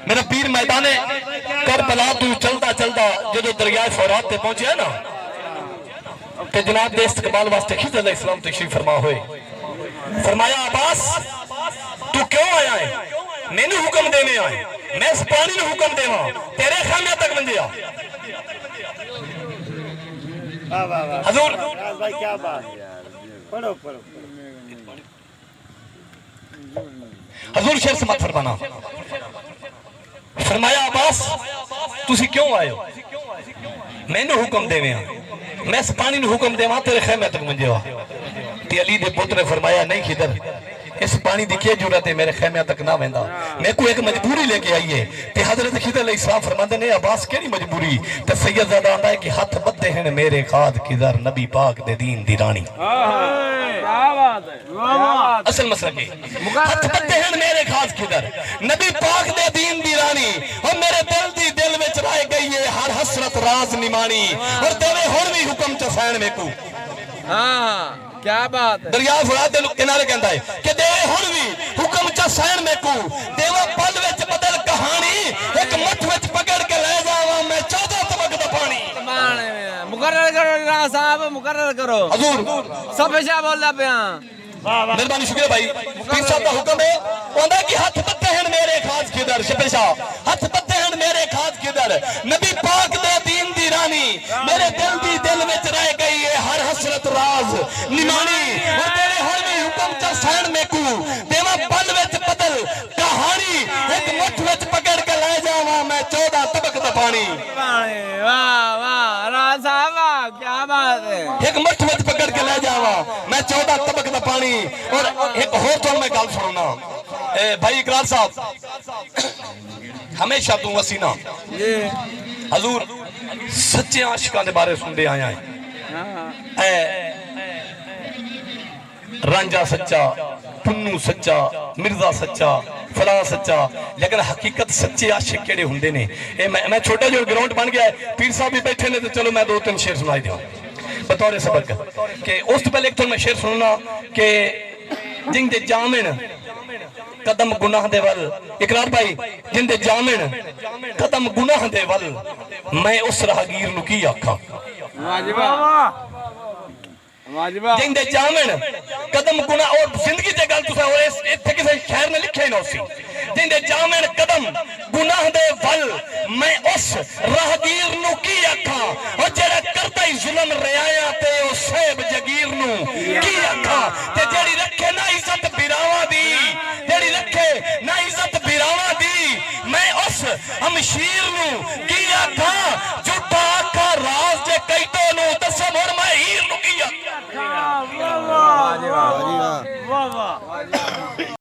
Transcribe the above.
मेरा पीर मैदाने करबला तू चलता चलता जो दरियाए फौरात ते पहुंचे ना ते जनाब दे इस्तकबाल वास्ते खिज़र अलैहिस्सलाम तशरीफ फरमा हुए। फरमाया अब्बास तू क्यों आया है? मैंने हुक्म देने आए, मैं इस पानी ने हुक्म देवा तेरे खाने तक बंदिया। हजूर भाई क्या बात है यार, पढ़ो पढ़ो हजूर शेर समात फरमाना। फरमाया अब्बास तुसी क्यों आए हो? मैंने हुक्म देवे मैं इस पानी ने हुक्म देवा तेरे खेमे तक मंजेवा। ते अली दे पुत्र ने फरमाया नहीं खिदर इस पानी की क्या जरूरत है, मेरे खेमे तक ना वेंदा, मैं को एक मजबूरी लेके आई है। ते हजरत खिदर अलैहिस्सलाम फरमाते ने अब्बास केड़ी मजबूरी? ते सैयदजादा आंदा है कि हाथ बद्दे हैं मेरे खाद खिदर नबी पाक दे दीन दी रानी। असल मसला के हाथ बद्दे हैं मेरे खाद खिदर नबी पाक दे दीन दी रानी और मेरे दिल विच रह गई है हर हसरत राज निमानी और तेरे हुण भी हुक्म च सैन मेकू। क्या बात है। दरिया फुरात दे किनारे कहंदा है कि दे हुण भी हुक्म च सैन मेकू देवा पल विच बदल कहानी एक मठ विच पकड़ के ले जावा मैं 14 तबक दा पानी। मुकर्रर करो राज साहब, मुकर्रर करो हजूर सब पेशा बोलदा पिया। मेहरबानी शुक्रिया भाई। पीर साहब का हुक्म है कहंदा कि हाथ पत्ते हैं मेरे खास किधर शपेशा हाथ पत्ते हैं मेरे खास किधर नबी पाक दे दीन दी रानी मेरे दिल विच रह गई है हर हसरत राज निमानी और तेरे हुण भी हुक्म च सैन मेकू देवा पल विच बदल कहानी एक मुठ विच पकड़ के ले जावा मैं 14 तबक दा पानी। वाह वाह राज साहब क्या बात है। एक मुठ विच पकड़ के ले जावा मैं 14 तबक दा पानी। और एक होर तो मैं गल सुनना भाई इकरार साहब हमेशा तू वसीना हजूर सच्चे आशिकां दे बारे सुनते आया है। रांझा सच्चा, पुन्नू सच्चा, मिर्जा सच्चा, फला सच्चा, लेकिन हकीकत सच्चे आशिक केड़े हुंदे ने। मैं छोटा जो ग्राउंड बन गया है पीर साहब भी बैठे ने तो चलो मैं 2-3 शेर सुनाई दूं बतौर सबक के उस तो पहले एक तो मैं शेर सुनना के जिंदे जामिन कदम गुनाह दे वल इकरार भाई जिंदे जामिन कदम गुनाह दे वल मैं उस राहगीर नु की आखा। जिंदे जामिन कदम गुनाह और जिंदगी ते गल तुसा और इथे किसे शहर ने लिखे ना उसी जिंदे जामिन कदम गुनाह दे वल मैं उस राहगीर नु की आखा और जेड़ा करता ही जुल्म रियाया ते ओ सैब जगीर नु की आखा ते जेड़ी रखे ना इज्जत बिरावा दी जेड़ी रखे ना इज्जत बिरावा दी मैं उस हमशीर नु की आखा झूठा आखा राज जे कई तो नु दसो मोर मैं हीर नु की आखा। वाह वाह वाह वाह।